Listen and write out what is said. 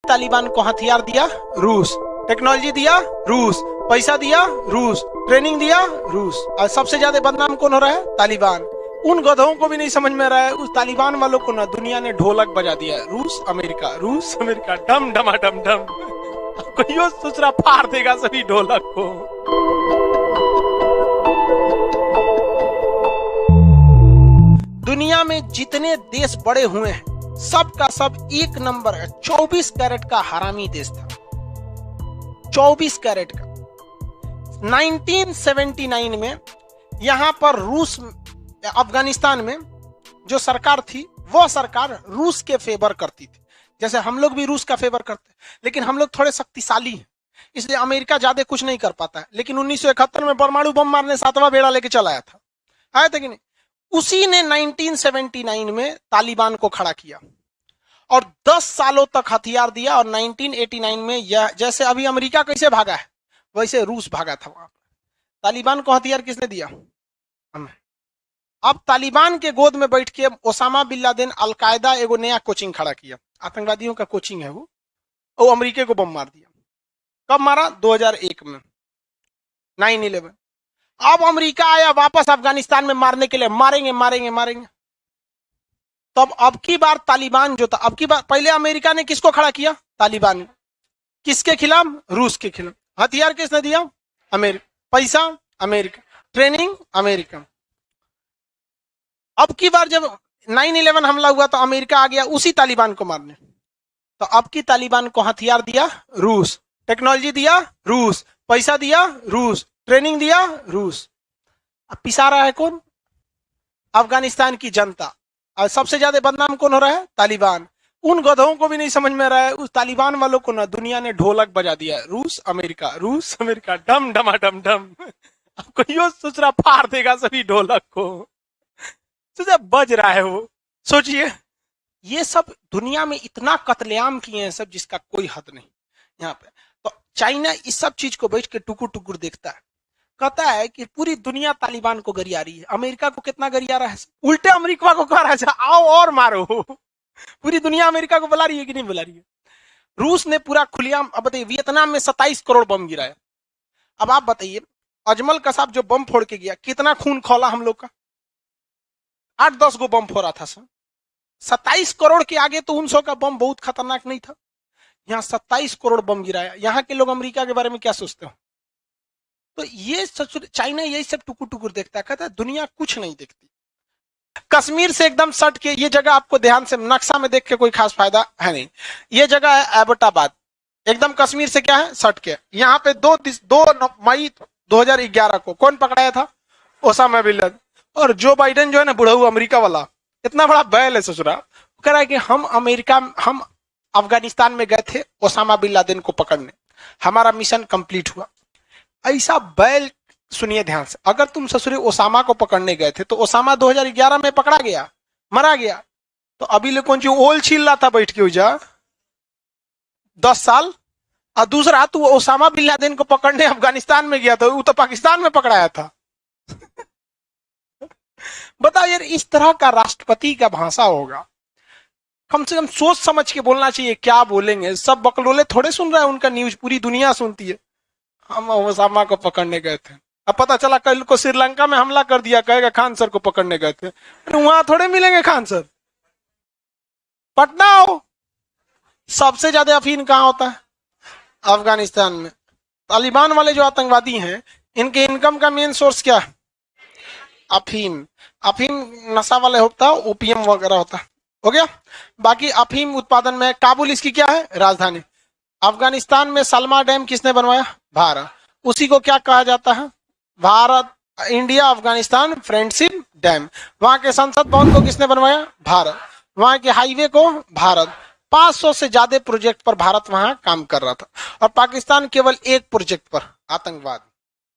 तालिबान को हथियार दिया रूस, टेक्नोलॉजी दिया रूस, पैसा दिया रूस, ट्रेनिंग दिया रूस, और सबसे ज्यादा बदनाम कौन हो रहा है? तालिबान। उन गधों को भी नहीं समझ में रहा है, उस तालिबान वालों को ना दुनिया ने ढोलक बजा दिया है। रूस अमेरिका, रूस अमेरिका, डम डमा डम डम। कोई दूसरा फाड़ देगा सभी ढोलक को। दुनिया में जितने देश बड़े हुए हैं सब का सब एक नंबर है। 24 कैरेट का हरामी देश था, 24 कैरेट का। 1979 में यहां पर रूस, अफगानिस्तान में जो सरकार थी वो सरकार रूस के फेवर करती थी, जैसे हम लोग भी रूस का फेवर करते हैं, लेकिन हम लोग थोड़े शक्तिशाली हैं इसलिए अमेरिका ज्यादा कुछ नहीं कर पाता है। लेकिन 1971 में परमाणु बम मारने 7वां बेड़ा लेके चला आया था, आया था कि नहीं? उसी ने 1979 में तालिबान को खड़ा किया और 10 सालों तक हथियार दिया, और 1989 में यह, जैसे अभी अमेरिका कैसे भागा है वैसे रूस भागा था वहां पर। तालिबान को हथियार किसने दिया? हमें। अब तालिबान के गोद में बैठ के ओसामा बिन लादेन, अलकायदा एगो नया कोचिंग खड़ा किया, आतंकवादियों का कोचिंग है वो अमेरिका को बम मार दिया। कब मारा? 2001 में, 9/11। अब अमेरिका आया वापस अफगानिस्तान में मारने के लिए, मारेंगे मारेंगे मारेंगे। तब अब की बार तालिबान जो था, अब की बार, पहले अमेरिका ने किसको खड़ा किया? तालिबान। किसके खिलाफ? रूस के खिलाफ। हथियार किसने दिया? अमेरिका। पैसा? अमेरिका। ट्रेनिंग? अमेरिका। अब की बार जब 9/11 हमला हुआ तो अमेरिका आ गया उसी तालिबान को मारने। तो अब की तालिबान को हथियार दिया रूस, टेक्नोलॉजी दिया रूस, पैसा दिया रूस, ट्रेनिंग दिया रूस। अब पिसा रहा है कौन? अफगानिस्तान की जनता। और सबसे ज्यादा बदनाम कौन हो रहा है? तालिबान। उन गधों को भी नहीं समझ में रहा है, उस तालिबान वालों को ना दुनिया ने ढोलक बजा दिया है। रूस अमेरिका, रूस अमेरिका, डम डमा डम डम। कोई दूसरा फाड़ देगा सभी ढोलक को। बज रहा है वो। सोचिए, ये सब दुनिया में इतना कत्लेआम किए हैं सब, जिसका कोई हद नहीं यहाँ पे। तो चाइना इस सब चीज को बैठ के टुकुर टुकुर देखता है, कहता है कि पूरी दुनिया तालिबान को गरिया रही है। अमेरिका को कितना गरिया रहा है? उल्टे अमेरिका को कह रहा है आओ और मारो। पूरी दुनिया अमेरिका को बुला रही है कि नहीं बुला रही है? रूस ने पूरा खुलेआम, अब बताइए, वियतनाम में 27 करोड़ बम गिराया। अब आप बताइए, अजमल कसाब जो बम फोड़ के गया, कितना खून खौला हम लोग का? 8-10 गो बम फोड़ा था सर। 27 करोड़ के आगे तो 900 का बम बहुत खतरनाक नहीं था। यहाँ 27 करोड़ बम गिराया। यहाँ के लोग अमेरिका के बारे में क्या सोचते हो? तो ये चाइना यही सब टुकुर टुकुर देखता है, कहता है दुनिया कुछ नहीं देखती। कश्मीर से एकदम सट के ये जगह, आपको ध्यान से नक्शा में देख के कोई खास फायदा है नहीं। ये जगह है एबटाबाद, एकदम कश्मीर से क्या है सट के। यहाँ पे 2 मई 2011 को कौन पकड़ाया था? Osama bin Laden. और जो बाइडेन जो है ना, बुढ़ऊ अमेरिका वाला, इतना बड़ा बैल है ससुरा, कह रहा है कि हम अफगानिस्तान में गए थे ओसामा बिन लादेन को पकड़ने, हमारा मिशन कंप्लीट हुआ। ऐसा बैल। सुनिए ध्यान से, अगर तुम ससुरे ओसामा को पकड़ने गए थे तो ओसामा 2011 में पकड़ा गया, मरा गया, तो अभी ले कौन सी ओल छील रहा था बैठ के उजा 10 साल। और दूसरा, तू ओसामा बिन लादेन को पकड़ने अफगानिस्तान में गया था, वो तो पाकिस्तान में पकड़ाया था। बताओ यार, इस तरह का राष्ट्रपति का भाषा होगा? कम से कम सोच समझ के बोलना चाहिए, क्या बोलेंगे। सब बकलोले थोड़े सुन रहा है उनका न्यूज, पूरी दुनिया सुनती है। हम ओसामा को पकड़ने गए थे, अब पता चला कल को श्रीलंका में हमला कर दिया, कहेगा खान सर को पकड़ने गए थे। वहां थोड़े मिलेंगे खान सर, पटना हो। सबसे ज्यादा अफीम कहाँ होता है? अफगानिस्तान में। तालिबान वाले जो आतंकवादी हैं, इनके इनकम का मेन सोर्स क्या है? अफीम। अफीम नशा वाले होता है, ओपीएम वगैरह होता है। हो गया। बाकी अफीम उत्पादन में काबुल इसकी क्या है? राजधानी। अफगानिस्तान में सलमा डैम किसने बनवाया? भारत। उसी को क्या कहा जाता है? Bharat India Afghanistan friendship dam. वहां के संसद भवन को किसने बनवाया? भारत। वहां के हाईवे को भारत। 500 से ज्यादा प्रोजेक्ट पर भारत वहां काम कर रहा था, और पाकिस्तान केवल एक प्रोजेक्ट पर, आतंकवाद।